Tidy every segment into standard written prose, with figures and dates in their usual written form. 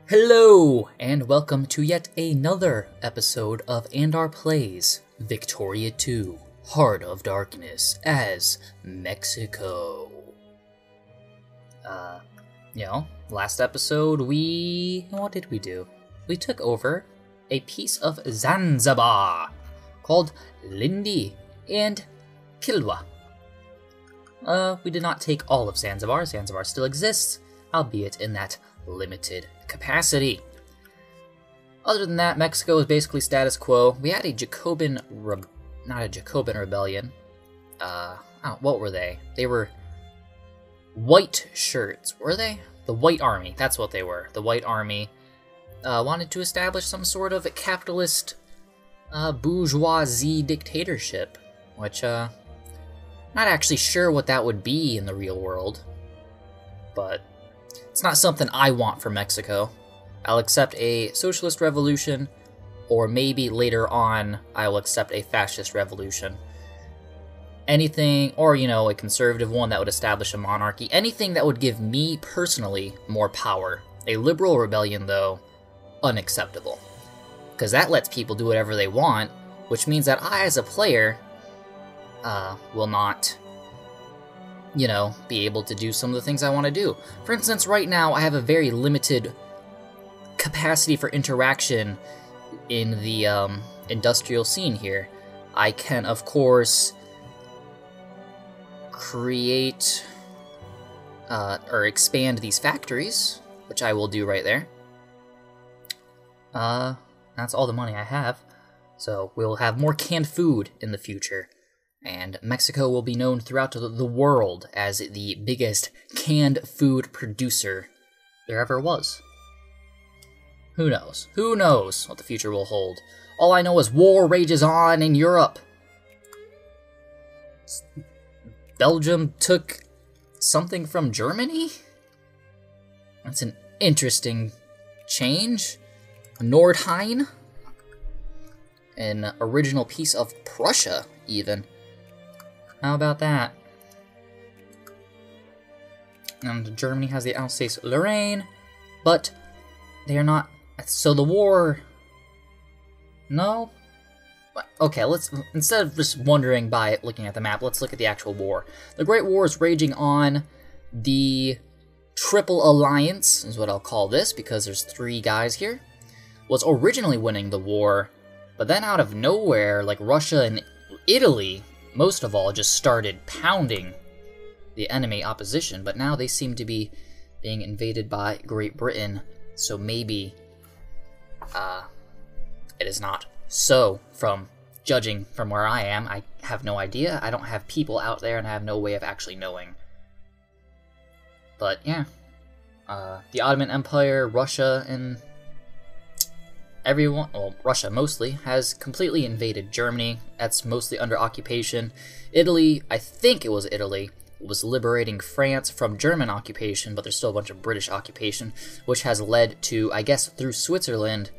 Hello, and welcome to yet another episode of Andar Plays Victoria 2, Heart of Darkness as Mexico. Last episode what did we do? We took over a piece of Zanzibar called Lindi and Kilwa. We did not take all of Zanzibar. Zanzibar still exists, albeit in that limited capacity. Other than that, Mexico is basically status quo. We had a not a Jacobin rebellion. What were they? They were white shirts, were they? The White Army, that's what they were. The White Army wanted to establish some sort of capitalist bourgeoisie dictatorship, which, not actually sure what that would be in the real world, but it's not something I want for Mexico. I'll accept a socialist revolution, or maybe later on I will accept a fascist revolution. Anything, or a conservative one that would establish a monarchy. Anything that would give me personally more power. A liberal rebellion, though, unacceptable. Because that lets people do whatever they want, which means that I, as a player, will not be able to do some of the things I want to do. For instance, right now, I have a very limited capacity for interaction in the industrial scene here. I can, of course, create or expand these factories, which I will do right there. That's all the money I have. So we'll have more canned food in the future. And Mexico will be known throughout the world as the biggest canned food producer there ever was. Who knows? Who knows what the future will hold? All I know is war rages on in Europe. Belgium took something from Germany? That's an interesting change. Nordrhein? An original piece of Prussia, even. How about that? And Germany has the Alsace-Lorraine, but they are not... So the war... No? Okay, instead of just wondering by looking at the map, let's look at the actual war. The Great War is raging on. The Triple Alliance is what I'll call this, because there's three guys here, was originally winning the war, but then out of nowhere, like Russia and Italy, most of all, just started pounding the enemy opposition, but now they seem to be being invaded by Great Britain, so maybe it is not so. From judging from where I am, I have no idea. I don't have people out there, and I have no way of actually knowing. But yeah, the Ottoman Empire, Russia, and everyone, well, Russia mostly, has completely invaded Germany. That's mostly under occupation. Italy, I think it was Italy, was liberating France from German occupation, but there's still a bunch of British occupation, which has led to, I guess, through Switzerland,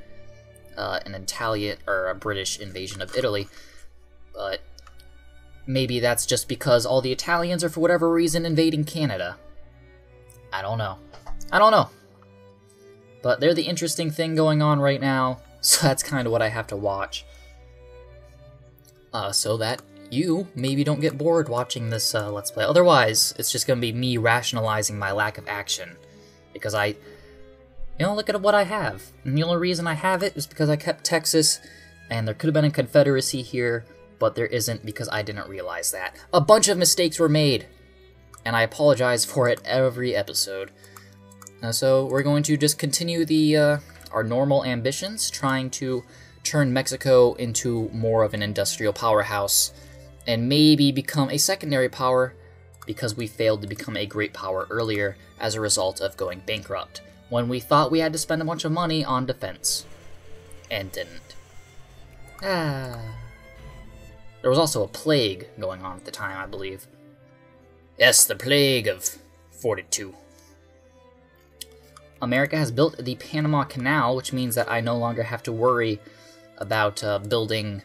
an Italian or a British invasion of Italy. But maybe that's just because all the Italians are, for whatever reason, invading Canada. I don't know. But they're the interesting thing going on right now, so that's kind of what I have to watch. So that you maybe don't get bored watching this Let's Play. Otherwise, it's just going to be me rationalizing my lack of action. Because look at what I have. And the only reason I have it is because I kept Texas, and there could have been a confederacy here, but there isn't because I didn't realize that. A bunch of mistakes were made, and I apologize for it every episode. So we're going to just continue our normal ambitions, trying to turn Mexico into more of an industrial powerhouse, and maybe become a secondary power, because we failed to become a great power earlier as a result of going bankrupt, when we thought we had to spend a bunch of money on defense, and didn't. There was also a plague going on at the time, I believe. Yes, the plague of 42. America has built the Panama Canal, which means that I no longer have to worry about building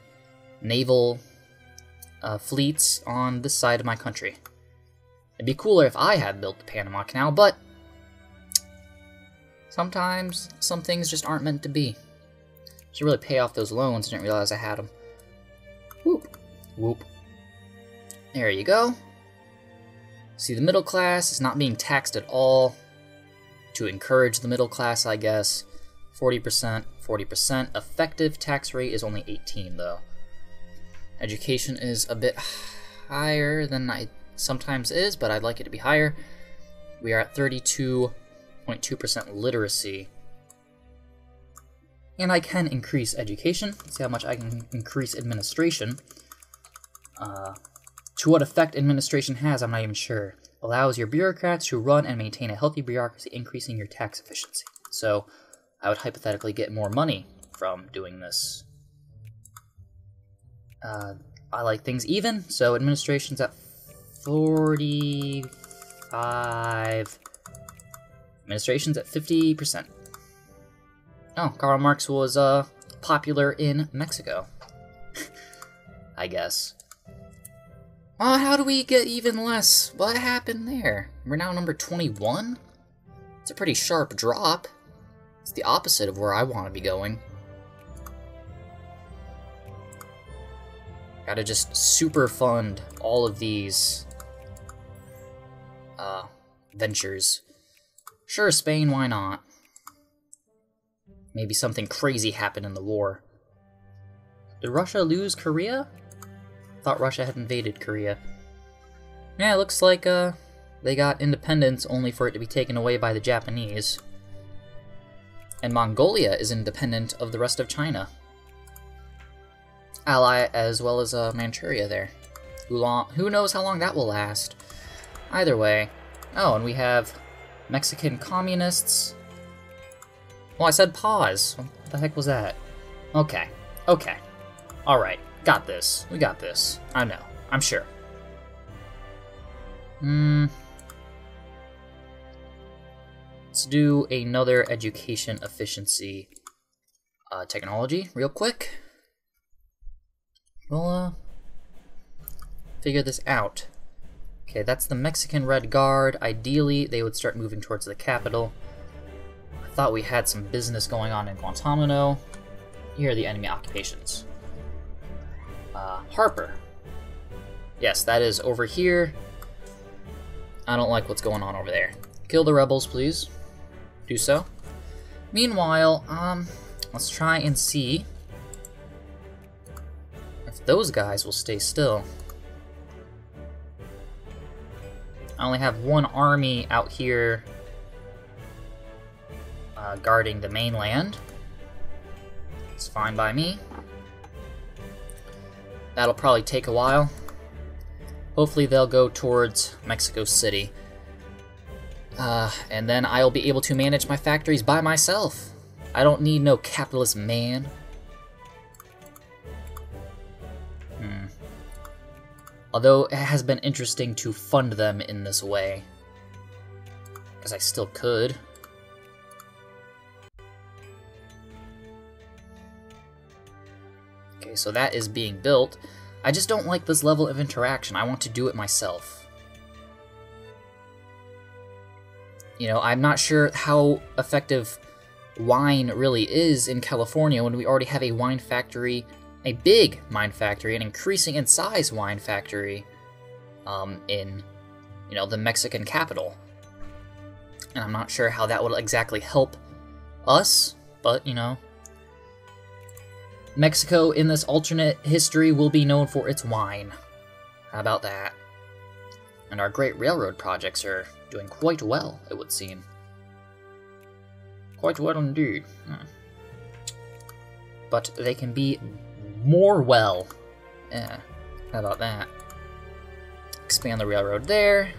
naval fleets on this side of my country. It'd be cooler if I had built the Panama Canal, but Sometimes some things just aren't meant to be. Should really pay off those loans. Didn't realize I had them. Whoop. Whoop. There you go. See, the middle class is not being taxed at all. To encourage the middle class, I guess. 40%, 40%. Effective tax rate is only 18, though. Education is a bit higher than it sometimes is, but I'd like it to be higher. We are at 32.2% literacy. And I can increase education. Let's see how much I can increase administration. To what effect administration has, I'm not even sure. Allows your bureaucrats to run and maintain a healthy bureaucracy, increasing your tax efficiency. So, I would hypothetically get more money from doing this. I like things even, so administration's at 45. Administration's at 50%. Oh, Karl Marx was popular in Mexico. I guess. Oh, how do we get even less? What happened there? We're now number 21? It's a pretty sharp drop. It's the opposite of where I want to be going. Gotta just super fund all of these ventures. Sure, Spain, why not? Maybe something crazy happened in the war. Did Russia lose Korea? Thought Russia had invaded Korea. Yeah, it looks like they got independence only for it to be taken away by the Japanese. And Mongolia is independent of the rest of China. Ally as well as Manchuria there. Who knows how long that will last? Either way. Oh, and we have Mexican communists. Well, I said pause. What the heck was that? Okay. Okay. Alright. Got this. We got this. I know. I'm sure. Let's do another education efficiency technology real quick. We'll figure this out. Okay, that's the Mexican Red Guard. Ideally, they would start moving towards the capital. I thought we had some business going on in Guantanamo. Here are the enemy occupations. Harper. Yes, that is over here. I don't like what's going on over there. Kill the rebels, please. Do so. Meanwhile, let's try and see if those guys will stay still. I only have one army out here guarding the mainland. It's fine by me. That'll probably take a while. Hopefully they'll go towards Mexico City. And then I'll be able to manage my factories by myself. I don't need no capitalist man. Although it has been interesting to fund them in this way. Because I still could. Okay, so that is being built. I just don't like this level of interaction. I want to do it myself. You know, I'm not sure how effective wine really is in California when we already have a wine factory, a big wine factory, an increasing in size wine factory in, you know, the Mexican capital. And I'm not sure how that would exactly help us, but, you know, Mexico in this alternate history will be known for its wine. How about that? And our great railroad projects are doing quite well, it would seem. Quite well indeed. But they can be more well. Yeah, how about that? Expand the railroad there.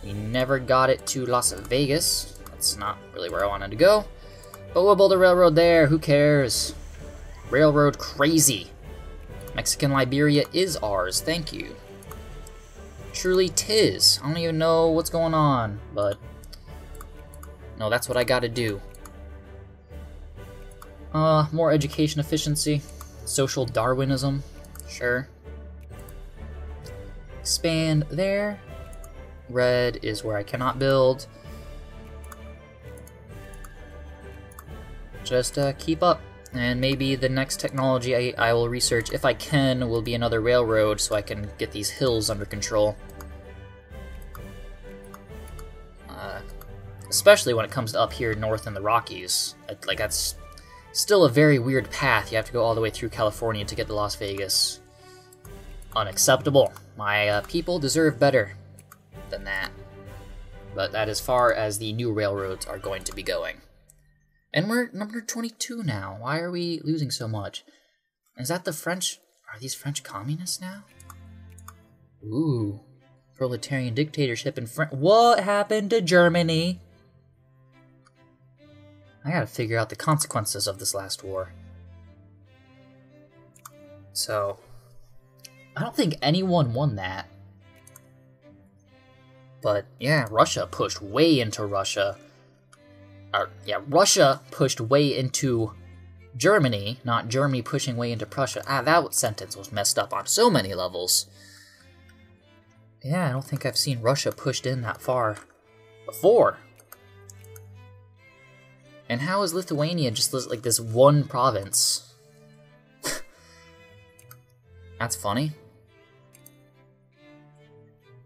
We never got it to Las Vegas. That's not really where I wanted to go. But we'll build a railroad there, who cares? Railroad crazy. Mexican Liberia is ours, thank you. Truly tis. I don't even know what's going on, but no, that's what I gotta do. More education efficiency. Social Darwinism. Sure. Expand there. Red is where I cannot build. Just keep up. And maybe the next technology I will research, if I can, will be another railroad so I can get these hills under control. Especially when it comes to up here north in the Rockies. Like, that's still a very weird path. You have to go all the way through California to get to Las Vegas. Unacceptable. My people deserve better than that. But that is far as the new railroads are going to be going. And we're number 22 now. Why are we losing so much? Is that the French? Are these French communists now? Ooh. Proletarian dictatorship in France. What happened to Germany? I gotta figure out the consequences of this last war. So, I don't think anyone won that. But yeah, Russia pushed way into Russia. Russia pushed way into Germany, not Germany pushing way into Prussia. That sentence was messed up on so many levels. Yeah, I don't think I've seen Russia pushed in that far before. And how is Lithuania just like this one province? That's funny.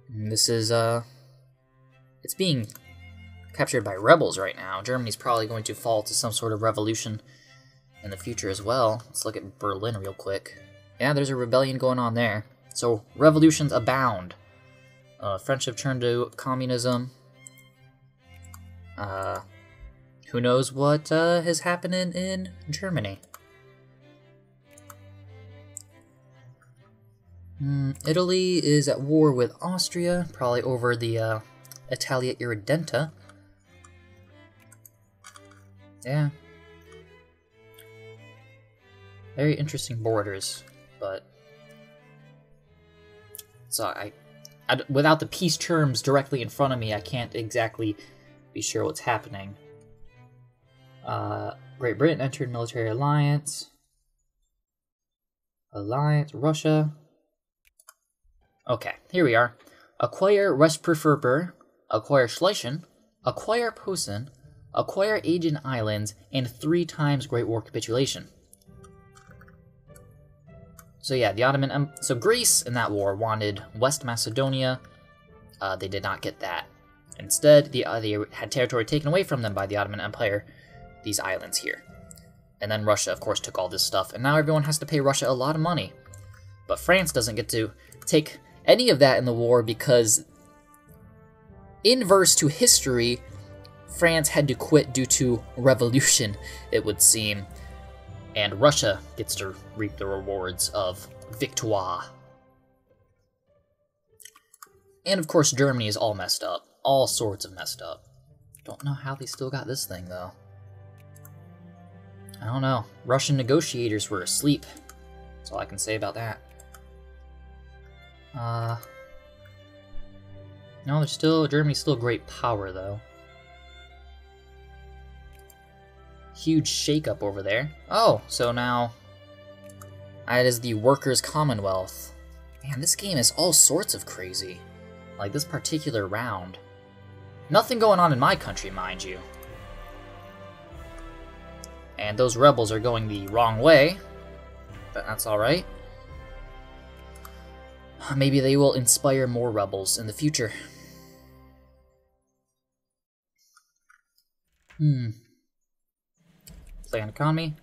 And this is, it's being captured by rebels right now. Germany's probably going to fall to some sort of revolution in the future as well. Let's look at Berlin real quick. Yeah, there's a rebellion going on there. So, revolutions abound. French have turned to communism. Who knows what is happening in Germany? Italy is at war with Austria, probably over the Italia Irredenta. Yeah. Very interesting borders, but so I without the peace terms directly in front of me, I can't exactly be sure what's happening. Great Britain entered military alliance. Russia. Okay, here we are. Acquire Restpreferber, acquire Schlesien, acquire Posen, acquire Aegean Islands, and 3 times Great War capitulation. So yeah, the Ottoman so Greece in that war wanted West Macedonia. They did not get that. Instead, they had territory taken away from them by the Ottoman Empire, these islands here. And then Russia, of course, took all this stuff, and now everyone has to pay Russia a lot of money. But France doesn't get to take any of that in the war because, inverse to history, France had to quit due to revolution, it would seem. And Russia gets to reap the rewards of victoire. And of course, Germany is all messed up. All sorts of messed up. Don't know how they still got this thing, though. I don't know. Russian negotiators were asleep. That's all I can say about that. No, Germany's still a great power, though. Huge shakeup over there. Oh, so now that is the Workers' Commonwealth. Man, this game is all sorts of crazy. Like this particular round. Nothing going on in my country, mind you. And those rebels are going the wrong way. But that's alright. Maybe they will inspire more rebels in the future. Play on economy.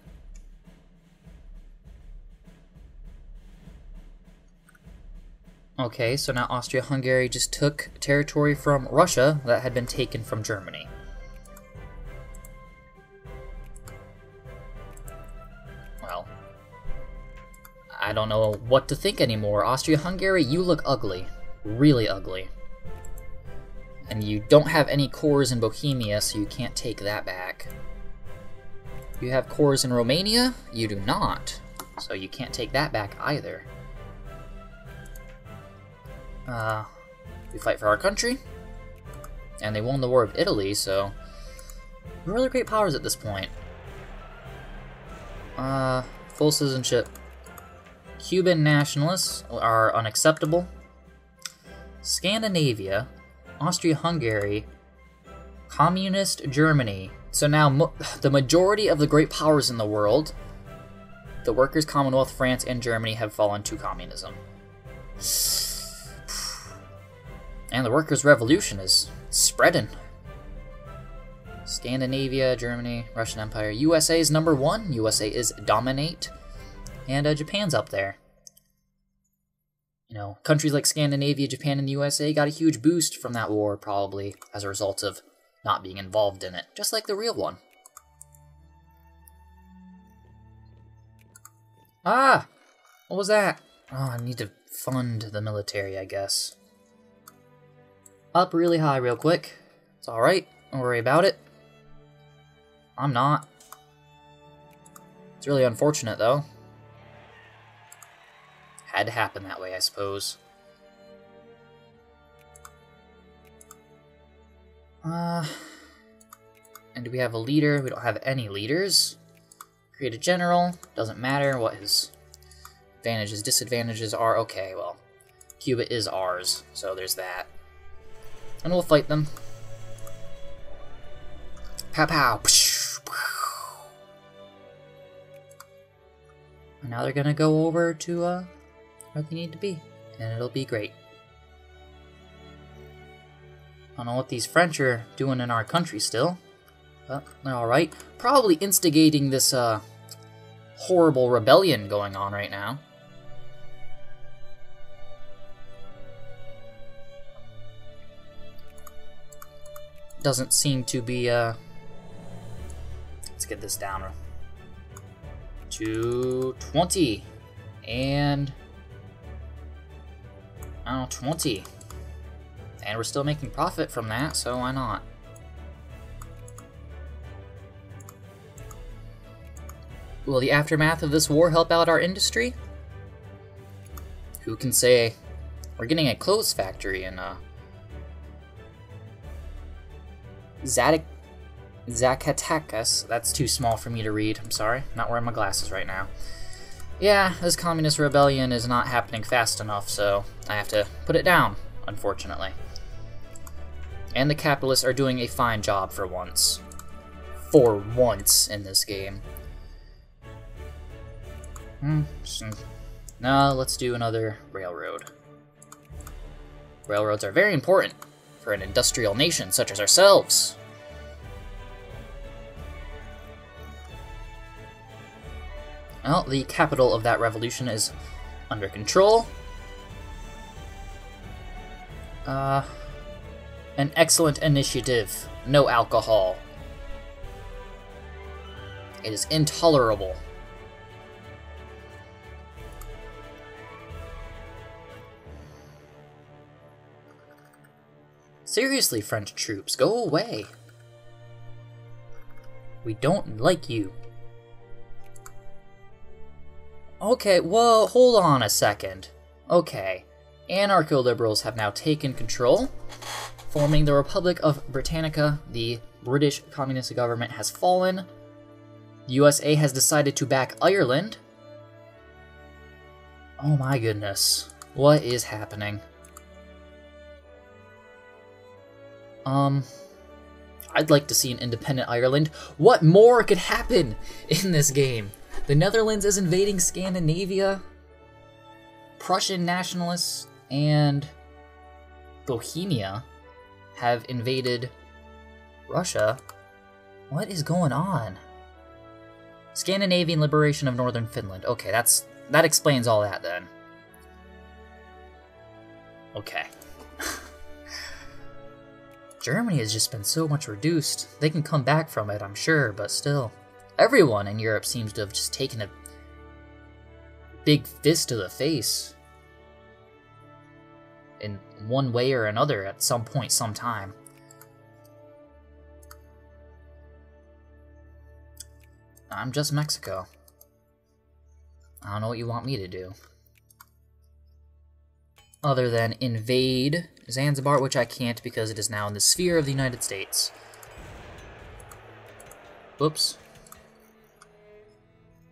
Okay, so now Austria-Hungary just took territory from Russia that had been taken from Germany. Well, I don't know what to think anymore. Austria-Hungary, you look ugly. Really ugly. And you don't have any cores in Bohemia, so you can't take that back. You have cores in Romania? You do not. So you can't take that back either. We fight for our country. And they won the War of Italy, so we're really great powers at this point. Full citizenship. Cuban nationalists are unacceptable. Scandinavia, Austria-Hungary, Communist Germany So now, the majority of the great powers in the world, the Workers' Commonwealth, France, and Germany, have fallen to communism. And the Workers' Revolution is spreading. Scandinavia, Germany, Russian Empire. USA is number 1. USA is dominate. And Japan's up there. You know, countries like Scandinavia, Japan, and the USA got a huge boost from that war, probably, as a result of not being involved in it. Just like the real one. Ah! What was that? Oh, I need to fund the military, I guess. Up really high real quick. It's alright. Don't worry about it. I'm not. It's really unfortunate, though. Had to happen that way, I suppose. And do we have a leader? We don't have any leaders. Create a general. Doesn't matter what his advantages, disadvantages are. Okay, well, Cuba is ours, so there's that. And we'll fight them. Pow pow. And now they're gonna go over to where they need to be, and it'll be great. I don't know what these French are doing in our country still, but they're alright. Probably instigating this horrible rebellion going on right now. Doesn't seem to be, let's get this down to 20, and, I don't know, 20. And we're still making profit from that, so why not? Will the aftermath of this war help out our industry? Who can say? We're getting a clothes factory in, Zacatecas. That's too small for me to read. I'm sorry. I'm not wearing my glasses right now. Yeah, this communist rebellion is not happening fast enough, so I have to put it down, unfortunately. And the capitalists are doing a fine job for once. For once in this game. No, let's do another railroad. Railroads are very important for an industrial nation such as ourselves. Well, the capital of that revolution is under control. An excellent initiative. No alcohol. It is intolerable. Seriously, French troops, go away. We don't like you. Okay, well, hold on a second. Okay, anarcho-liberals have now taken control, forming the Republic of Britannica. The British Communist government has fallen. The USA has decided to back Ireland. Oh my goodness. What is happening? I'd like to see an independent Ireland. What more could happen in this game? The Netherlands is invading Scandinavia. Prussian nationalists and Bohemia have invaded Russia. What is going on? Scandinavian liberation of northern Finland. Okay, that explains all that then. Okay. Germany has just been so much reduced. They can come back from it, I'm sure, but still. Everyone in Europe seems to have just taken a big fist to the face. In one way or another at some point, sometime. I'm just Mexico. I don't know what you want me to do. Other than invade Zanzibar, which I can't because it is now in the sphere of the United States. Whoops.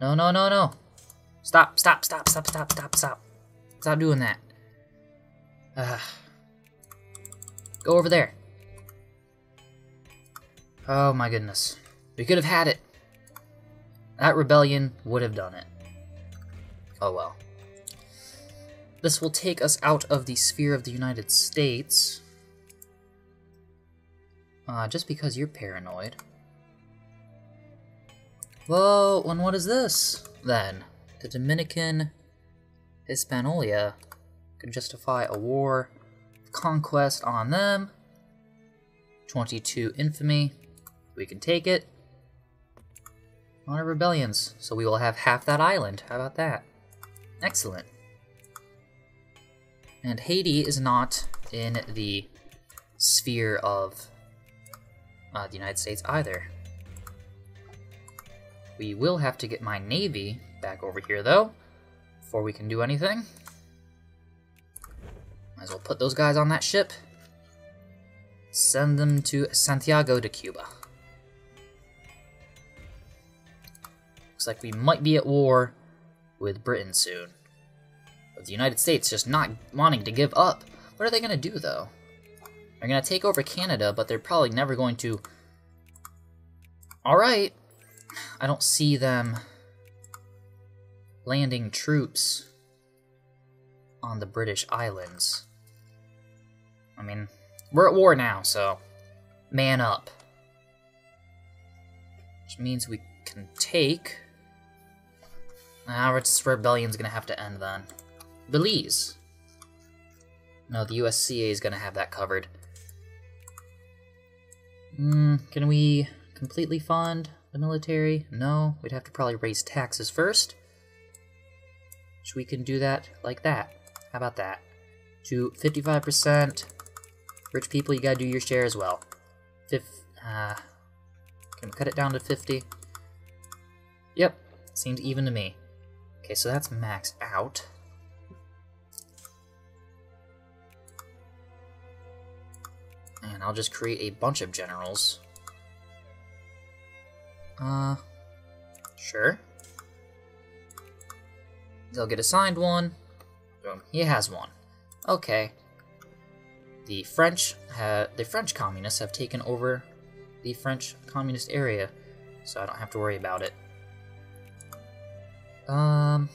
No, no, no, no. Stop, stop, stop, stop, stop, stop, stop. Stop doing that. Go over there. Oh my goodness. We could have had it. That rebellion would have done it. Oh well. This will take us out of the sphere of the United States. Just because you're paranoid. Whoa, and what is this, then? The Dominican Hispaniola could justify a war of conquest on them. 22 infamy. We can take it. On our rebellions, so we will have half that island. How about that? Excellent. And Haiti is not in the sphere of the United States either. We will have to get my navy back over here, though, before we can do anything. Might as well put those guys on that ship. Send them to Santiago de Cuba. Looks like we might be at war with Britain soon. With the United States just not wanting to give up. What are they going to do, though? They're going to take over Canada, but they're probably never going to... Alright. I don't see them landing troops on the British Islands. I mean, we're at war now, so man up. Which means we can take... Our rebellion's gonna have to end then. Belize. No, the USCA is gonna have that covered. Can we completely fund the military? No, we'd have to probably raise taxes first. Which we can do that like that. How about that? To 55%. Rich people, you gotta do your share as well. Can we cut it down to 50? Yep, seems even to me. Okay, so that's maxed out. And I'll just create a bunch of generals. Sure. They'll get assigned one. Boom, he has one. Okay. The French communists have taken over the French communist area, so I don't have to worry about it. Don't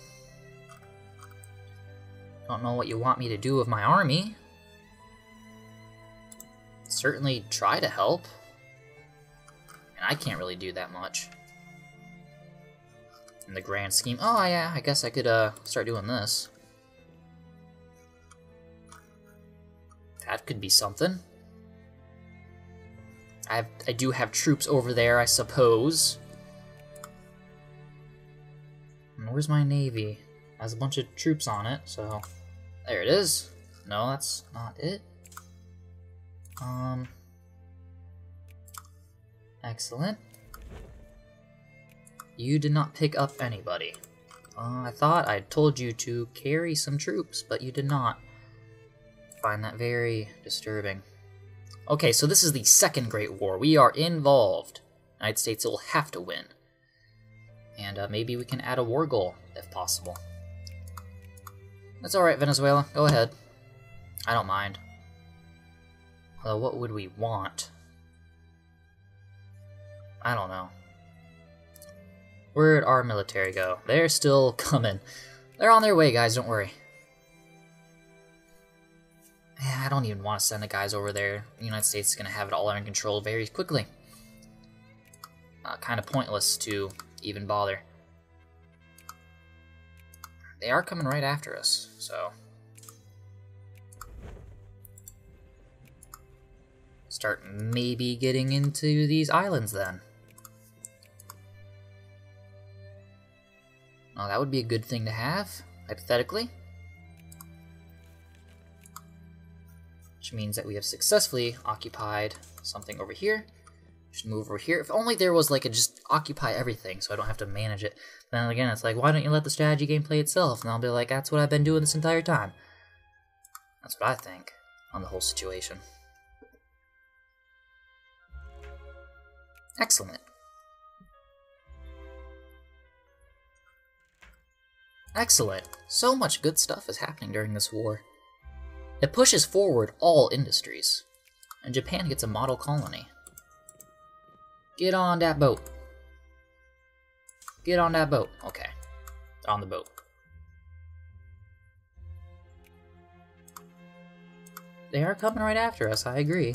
know what you want me to do with my army. Certainly try to help. And I can't really do that much. In the grand scheme. Oh yeah, I guess I could start doing this. That could be something. I do have troops over there, I suppose. And where's my navy? It has a bunch of troops on it, so there it is. No, that's not it. Excellent. You did not pick up anybody. I thought I told you to carry some troops, but you did not. Find that very disturbing. Okay, so this is the Second Great War. We are involved. The United States will have to win. And maybe we can add a war goal, if possible. That's alright, Venezuela. Go ahead. I don't mind. Although, what would we want? I don't know. Where'd our military go? They're still coming. They're on their way, guys, don't worry. Yeah, I don't even want to send the guys over there. The United States is going to have it all under control very quickly. Kind of pointless to even bother. They are coming right after us, so... Start maybe getting into these islands then. Oh, that would be a good thing to have, hypothetically. Which means that we have successfully occupied something over here. Just move over here. If only there was like a just occupy everything so I don't have to manage it. Then again, it's like, why don't you let the strategy game play itself? And I'll be like, that's what I've been doing this entire time. That's what I think on the whole situation. Excellent. Excellent. So much good stuff is happening during this war. It pushes forward all industries, and Japan gets a model colony. Get on that boat. Get on that boat. Okay. On the boat. They are coming right after us, I agree.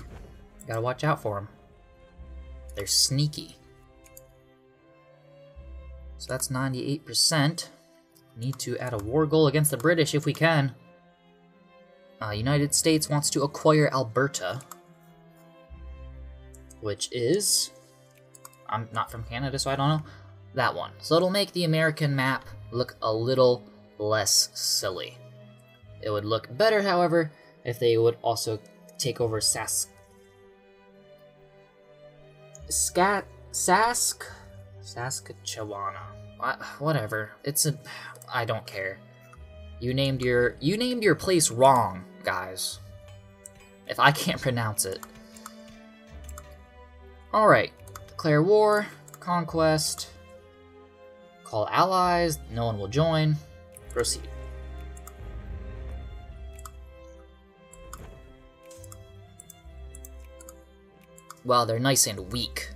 Gotta watch out for them. They're sneaky. So that's 98%. Need to add a war goal against the British if we can. United States wants to acquire Alberta. Which is... I'm not from Canada, so I don't know. That one. So it'll make the American map look a little less silly. It would look better, however, if they would also take over Saskatchewan. Whatever. It's a... I don't care. You named your place wrong, guys. If I can't pronounce it. Alright. Declare war. Conquest. Call allies. No one will join. Proceed. Well, they're nice and weak.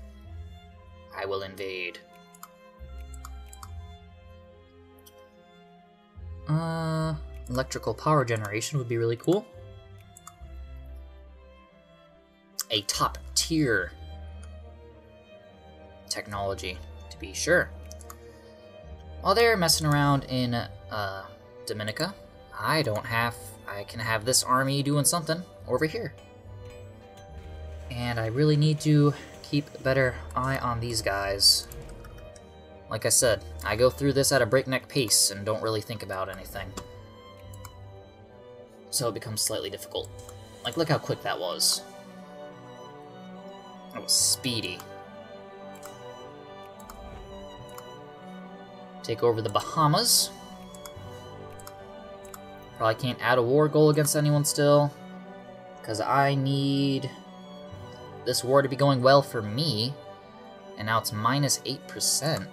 I will invade. Electrical power generation would be really cool. A top tier technology, to be sure. While they're messing around in Dominica, I can have this army doing something over here. And I really need to keep a better eye on these guys. Like I said, I go through this at a breakneck pace and don't really think about anything. So it becomes slightly difficult. Like, look how quick that was. That was speedy. Take over the Bahamas. Probably can't add a war goal against anyone still, because I need this war to be going well for me, and now it's minus 8%.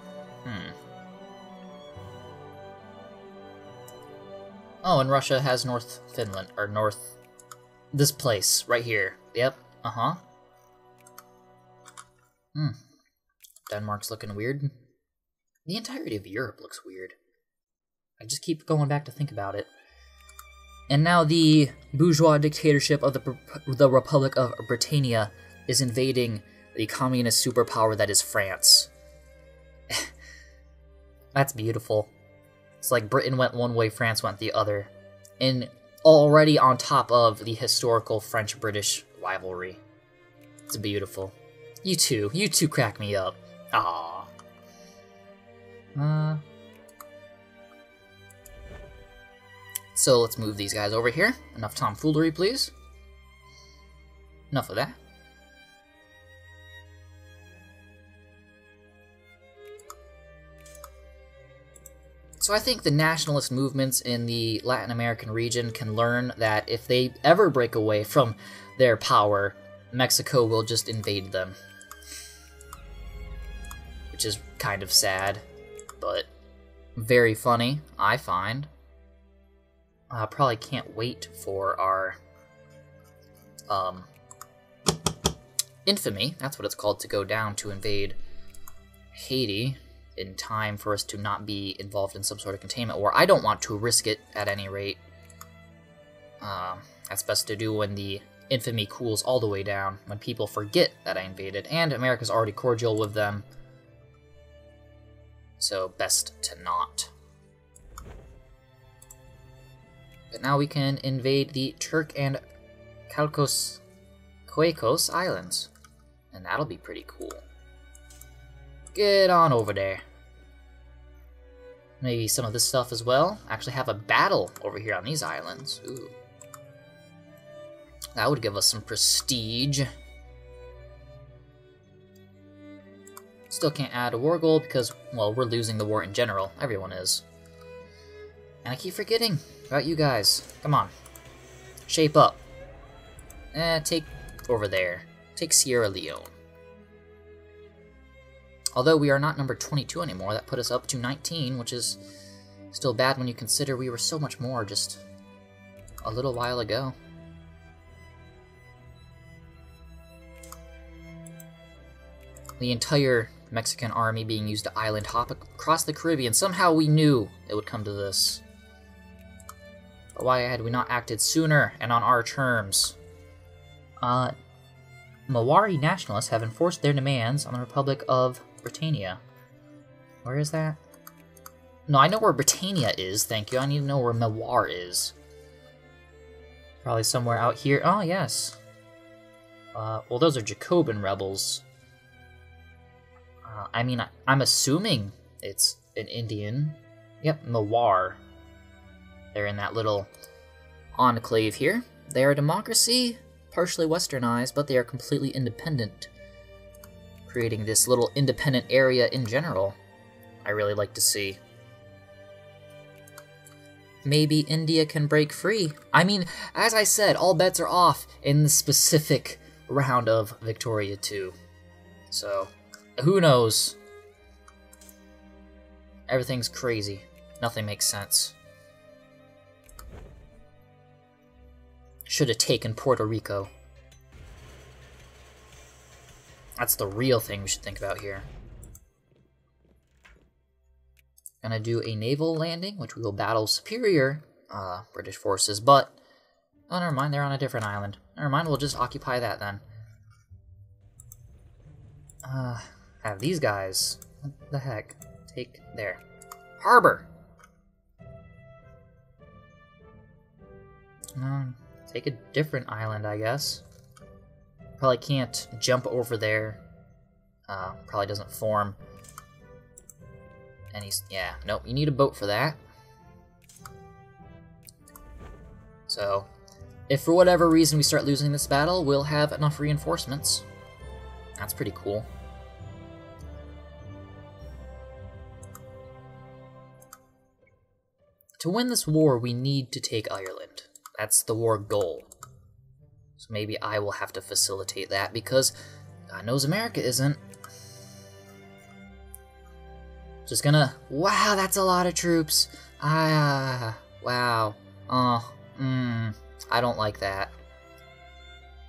Oh, and Russia has North Finland, or North... this place, right here. Yep, Denmark's looking weird. The entirety of Europe looks weird. I just keep going back to think about it. And now the bourgeois dictatorship of the Republic of Britannia is invading the communist superpower that is France. That's beautiful. It's like Britain went one way, France went the other. And already on top of the historical French-British rivalry. It's beautiful. You two crack me up. Aww. So let's move these guys over here. Enough tomfoolery, please. Enough of that. So I think the nationalist movements in the Latin American region can learn that if they ever break away from their power, Mexico will just invade them. Which is kind of sad, but very funny, I find. I probably can't wait for our infamy, that's what it's called, to go down to invade Haiti in time for us to not be involved in some sort of containment war. I don't want to risk it at any rate. That's best to do when the infamy cools all the way down, when people forget that I invaded, and America's already cordial with them. So best to not. But now we can invade the Turk and Caicos Islands. And that'll be pretty cool. Get on over there. Maybe some of this stuff as well. Actually have a battle over here on these islands. Ooh. That would give us some prestige. Still can't add a war goal because, well, we're losing the war in general. Everyone is. And I keep forgetting about you guys. Come on. Shape up. Take over there. Take Sierra Leone. Although we are not number 22 anymore, that put us up to 19, which is still bad when you consider we were so much more just a little while ago. the entire Mexican army being used to island hop across the Caribbean. Somehow we knew it would come to this. But why had we not acted sooner and on our terms? Maori nationalists have enforced their demands on the Republic of Britannia. Where is that? No, I know where Britannia is, thank you. I need to know where Mawar is. Probably somewhere out here. Oh, yes. Well, those are Jacobin rebels. I mean, I'm assuming it's an Indian. Yep, Mawar. They're in that little enclave here. They are a democracy, partially westernized, but they are completely independent, creating this little independent area in general. I really like to see. Maybe India can break free. I mean, as I said, all bets are off in the specific round of Victoria 2. So, who knows? Everything's crazy. Nothing makes sense. Should have taken Puerto Rico. That's the real thing we should think about here. Gonna do a naval landing, which we will battle superior British forces, but... Oh, never mind, they're on a different island. Never mind, we'll just occupy that then. Have these guys... What the heck? Take there. Harbor! Take a different island, I guess. Probably can't jump over there. Probably doesn't form. And he's... Yeah, nope, you need a boat for that. So, if for whatever reason we start losing this battle, we'll have enough reinforcements. That's pretty cool. To win this war, we need to take Ireland. That's the war goal. So maybe I will have to facilitate that, because God knows America isn't. Just gonna... Wow, that's a lot of troops. Wow. I don't like that.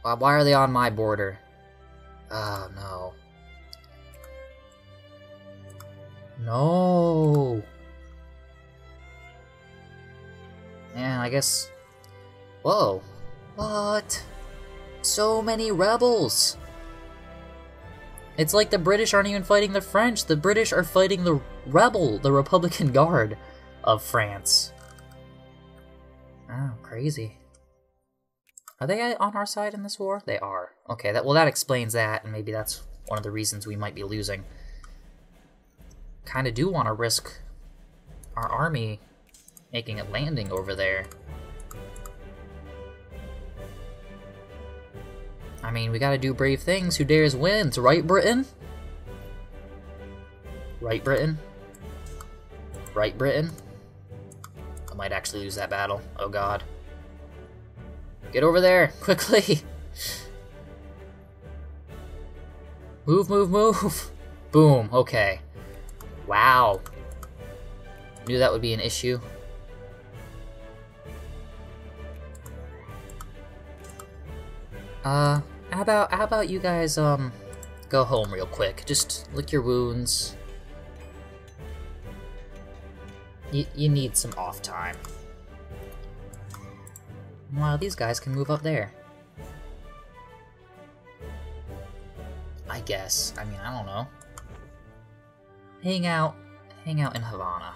Why are they on my border? Oh, no. No! Man, I guess... Whoa. What? So many rebels! It's like the British aren't even fighting the French. The British are fighting the Republican Guard of France. Oh, crazy. Are they on our side in this war? They are. Okay, that explains that, and maybe that's one of the reasons we might be losing. Kinda do want to risk our army making a landing over there. I mean, we gotta do brave things. Who dares wins, right, Britain? Right, Britain? Right, Britain? I might actually lose that battle. Oh, God. Get over there, quickly! Move, move, move! Boom, okay. Wow. Knew that would be an issue. How about you guys, go home real quick. Just lick your wounds. You need some off time. Wow, these guys can move up there. I guess. I mean, I don't know. Hang out in Havana.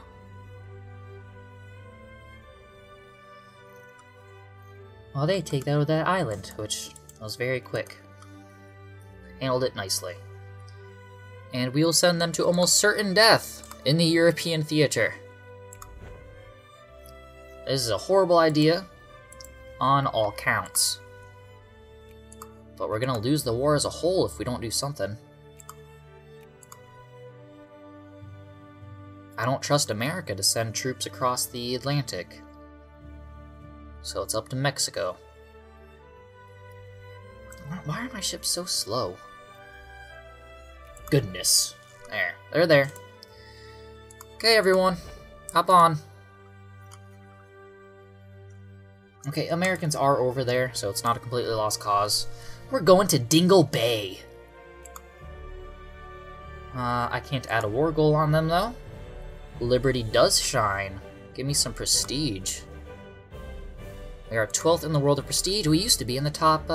Well, they take out that island, which was very quick. Handled it nicely. And we'll send them to almost certain death in the European theater. This is a horrible idea on all counts. But we're gonna lose the war as a whole if we don't do something. I don't trust America to send troops across the Atlantic. So it's up to Mexico. Why are my ships so slow? Goodness. There. They're there. Okay, everyone. Hop on. Okay, Americans are over there, so it's not a completely lost cause. We're going to Dingle Bay. I can't add a war goal on them, though. Liberty does shine. Give me some prestige. We are 12th in the world of prestige. We used to be in the top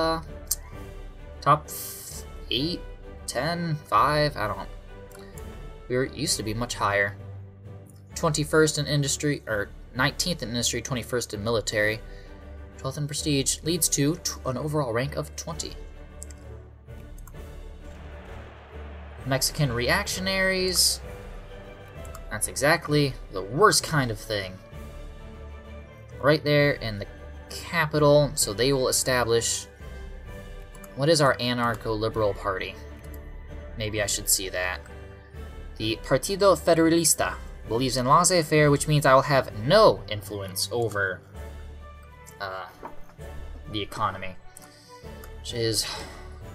8, 10, 5, I don't know. Used to be much higher. 21st in industry, or 19th in industry, 21st in military. 12th in prestige leads to an overall rank of 20. Mexican reactionaries. That's exactly the worst kind of thing. Right there in the capital, so they will establish... What is our anarcho-liberal party? Maybe I should see that. The Partido Federalista believes in laissez-faire, which means I will have no influence over the economy, which is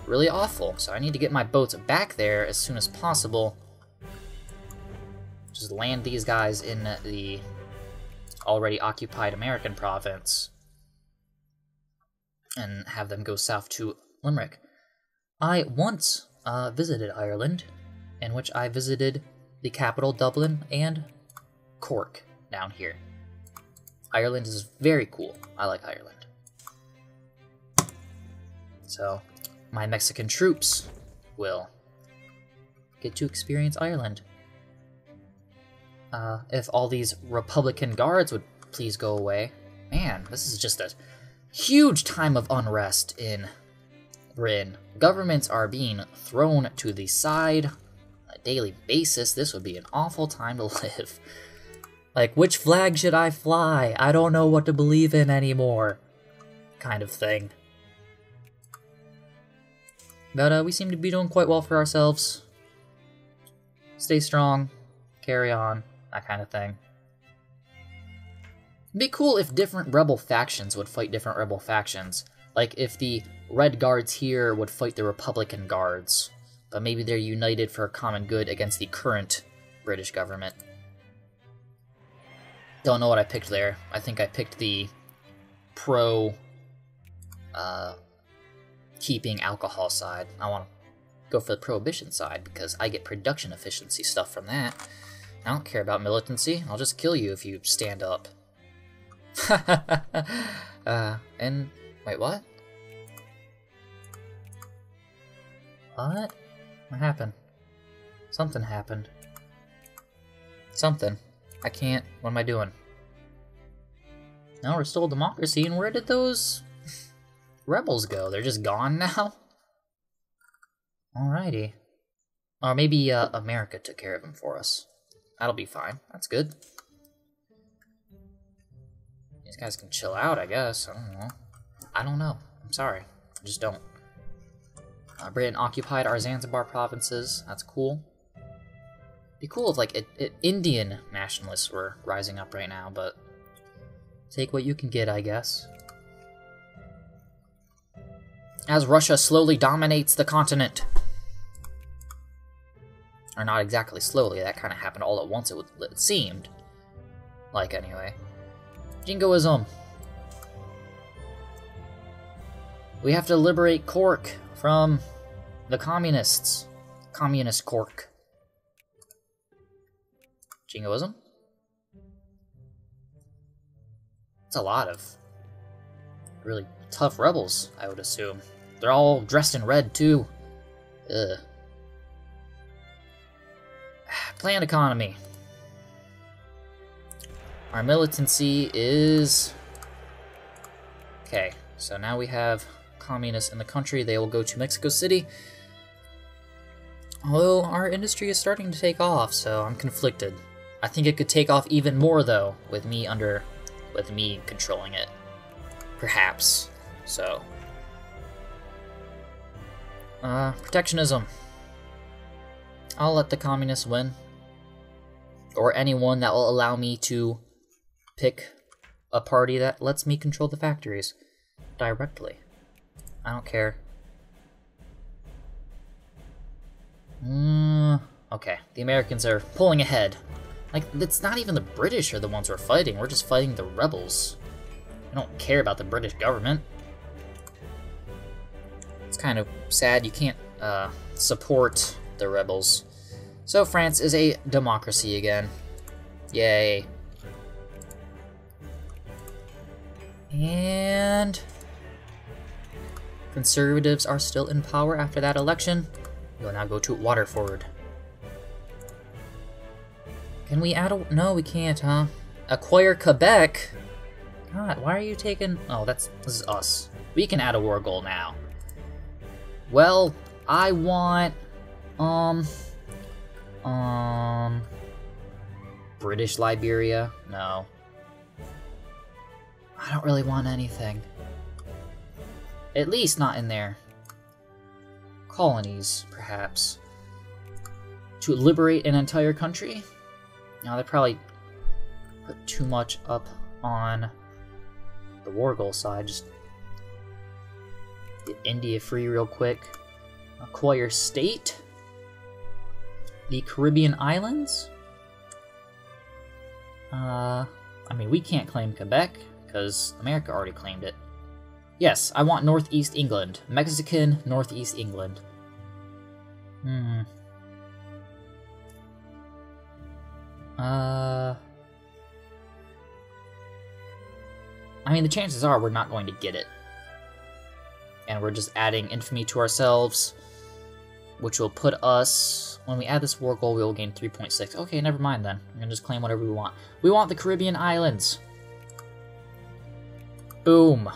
really awful. So I need to get my boats back there as soon as possible. Just land these guys in the already occupied American province and have them go south to Limerick. I once visited Ireland, in which I visited the capital, Dublin, and Cork down here. Ireland is very cool. I like Ireland. So, my Mexican troops will get to experience Ireland. If all these Republican guards would please go away. Man, this is just a huge time of unrest in Britain. Governments are being thrown to the side on a daily basis. This would be an awful time to live. Like, which flag should I fly? I don't know what to believe in anymore. Kind of thing. But we seem to be doing quite well for ourselves. Stay strong. Carry on. That kind of thing. It'd be cool if different rebel factions would fight different rebel factions. Like if the Red Guards here would fight the Republican Guards. But maybe they're united for a common good against the current British government. Don't know what I picked there. I think I picked the keeping alcohol side. I want to go for the prohibition side because I get production efficiency stuff from that. I don't care about militancy. I'll just kill you if you stand up. And wait, what? What? What happened? Something happened. Something. I can't. What am I doing? No, we're still a democracy, and where did those rebels go? They're just gone now? Alrighty. Or maybe America took care of them for us. That'll be fine. That's good. These guys can chill out, I guess. I don't know. I don't know. I'm sorry. I just don't. Britain occupied our Zanzibar provinces. That's cool. Be cool if, like, Indian nationalists were rising up right now, but take what you can get, I guess. As Russia slowly dominates the continent. Or not exactly slowly, that kind of happened all at once, it seemed. Like, anyway. Jingoism. We have to liberate Cork from the communists. Communist Cork. Jingoism? It's a lot of really tough rebels, I would assume. They're all dressed in red, too. Ugh. Planned economy. Our militancy is... Okay, so now we have communists in the country. They will go to Mexico City. Although our industry is starting to take off, so I'm conflicted. I think it could take off even more, though, with me controlling it. Perhaps. So. Protectionism. I'll let the communists win. Or anyone that will allow me to pick a party that lets me control the factories directly. I don't care. Okay, the Americans are pulling ahead. Like, it's not even the British are the ones we're fighting, we're just fighting the rebels. I don't care about the British government. It's kind of sad you can't support the rebels So France is a democracy again. Yay. And Conservatives are still in power after that election. We'll now go to Waterford. Can we add a... No, we can't, huh? Acquire Quebec? God, why are you taking... Oh, this is us. We can add a war goal now. Well, I want... British Liberia? No. I don't really want anything. At least not in their colonies, perhaps. To liberate an entire country? Now, they probably put too much up on the war goal side. Just get India free real quick. Acquire state? The Caribbean islands? I mean, we can't claim Quebec, because America already claimed it. Yes, I want Northeast England. Mexican Northeast England. I mean, the chances are we're not going to get it. And we're just adding infamy to ourselves, which will put us... When we add this war goal, we will gain 3.6. Okay, never mind then. We're gonna just claim whatever we want. We want the Caribbean islands. Boom.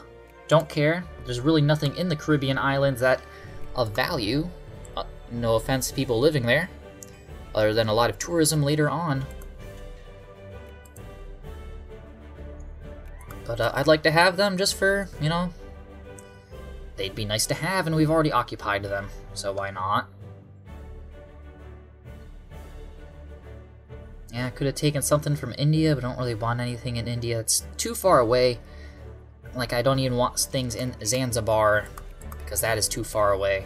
Don't care. There's really nothing in the Caribbean islands that of value. No offense to people living there. Other than a lot of tourism later on. But I'd like to have them just for, you know... They'd be nice to have, and we've already occupied them. So why not? Yeah, I could have taken something from India, but I don't really want anything in India. It's too far away. Like, I don't even want things in Zanzibar, because that is too far away.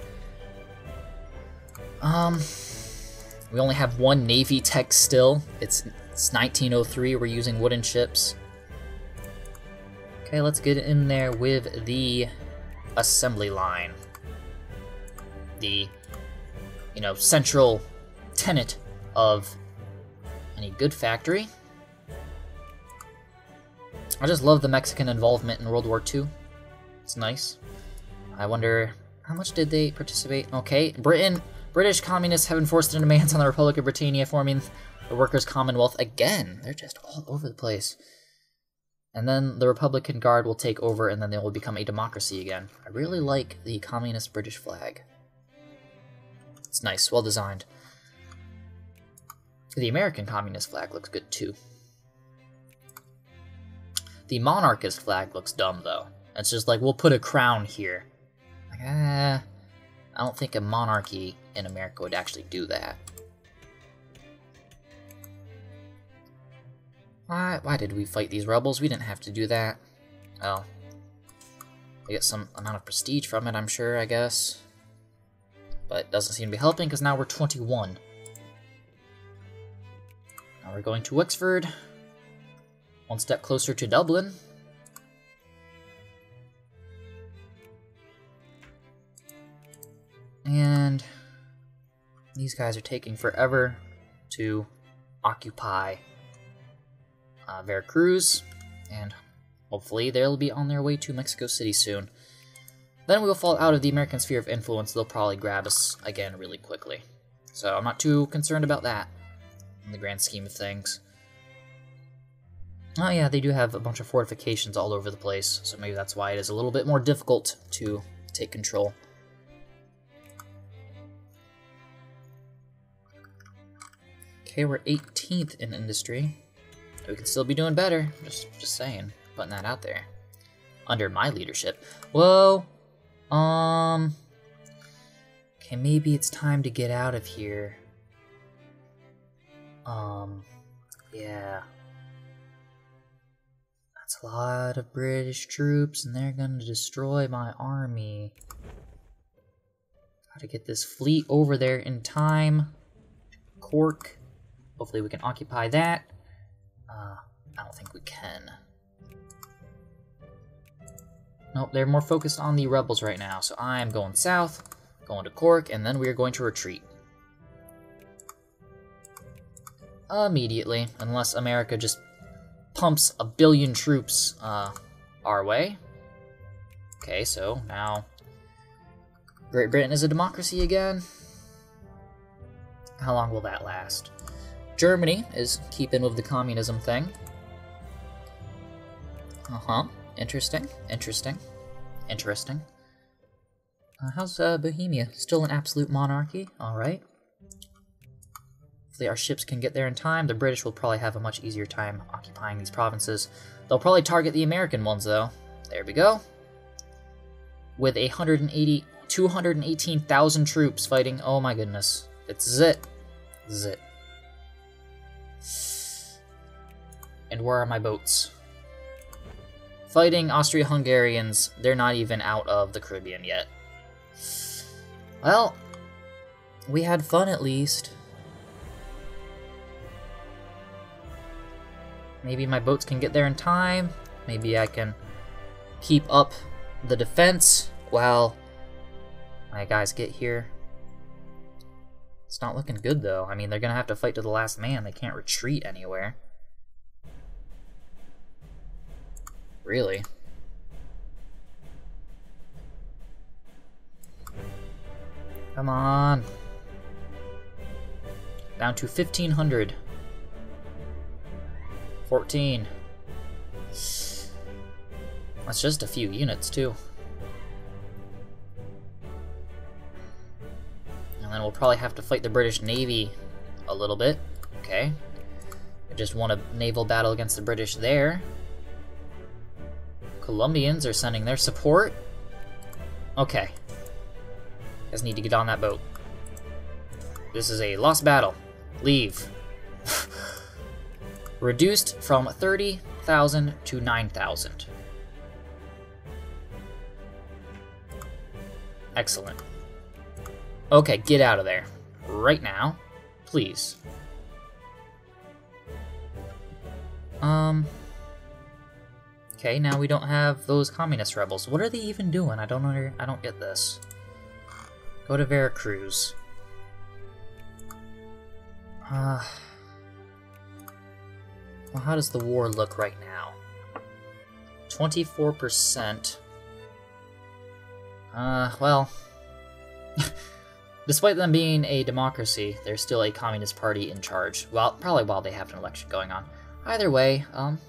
We only have one Navy tech still. It's 1903, we're using wooden ships. Okay, let's get in there with the assembly line. The, you know, central tenet of any good factory. I just love the Mexican involvement in World War II. It's nice. I wonder, how much did they participate? Okay, British communists have enforced their demands on the Republic of Britannia, forming the Workers' Commonwealth again. They're just all over the place. And then the Republican Guard will take over, and then they will become a democracy again. I really like the communist British flag. It's nice, well designed. The American communist flag looks good too. The monarchist flag looks dumb though. It's just like, we'll put a crown here. Like, I don't think a monarchy in America would actually do that. Why did we fight these rebels? We didn't have to do that. Well, we get some amount of prestige from it, I'm sure, I guess. But it doesn't seem to be helping, because now we're 21. Now we're going to Wexford. One step closer to Dublin. And these guys are taking forever to occupy Veracruz, and hopefully they'll be on their way to Mexico City soon. Then we will fall out of the American sphere of influence. They'll probably grab us again really quickly. So I'm not too concerned about that in the grand scheme of things. Oh yeah, they do have a bunch of fortifications all over the place, so maybe that's why it is a little bit more difficult to take control. Okay, we're 18th in industry. We can still be doing better. Just saying, putting that out there. Under my leadership. Whoa. Okay, maybe it's time to get out of here. Yeah. That's a lot of British troops, and they're gonna destroy my army. Gotta get this fleet over there in time. Cork. Hopefully we can occupy that. I don't think we can. Nope, they're more focused on the rebels right now, so I'm going south, going to Cork, and then we are going to retreat. immediately, unless America just pumps 1 billion troops our way. Okay, so now Great Britain is a democracy again. How long will that last? Germany is keeping with the communism thing. Uh-huh. Interesting. Interesting. Interesting. How's Bohemia? Still an absolute monarchy? Alright. Hopefully our ships can get there in time. The British will probably have a much easier time occupying these provinces. They'll probably target the American ones, though. There we go. With 218,000 troops fighting. Oh my goodness. It's zit. Zit. And where are my boats? Fighting Austria-Hungarians. They're not even out of the Caribbean yet. Well, we had fun at least. Maybe my boats can get there in time. Maybe I can keep up the defense while my guys get here. It's not looking good, though. I mean, they're gonna have to fight to the last man. They can't retreat anywhere. Really? Come on. Down to 1,500. 14. That's just a few units, too. And then we'll probably have to fight the British Navy a little bit. Okay. I just won a naval battle against the British there. Colombians are sending their support. Okay. Guys need to get on that boat. This is a lost battle. Leave. Reduced from 30,000 to 9,000. Excellent. Okay, get out of there. Right now. Please. Okay, now we don't have those communist rebels. What are they even doing? I don't get this. Go to Veracruz. Well, how does the war look right now? 24%. Well... Despite them being a democracy, there's still a communist party in charge. Well, probably while they have an election going on. Either way, I'm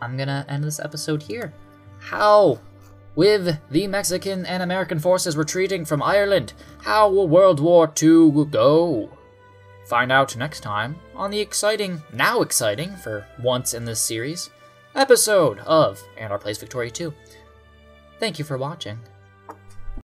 gonna end this episode here. How? With the Mexican and American forces retreating from Ireland, how will World War II go? Find out next time on the exciting, now exciting for once in this series, episode of Andar Plays Victoria 2. Thank you for watching.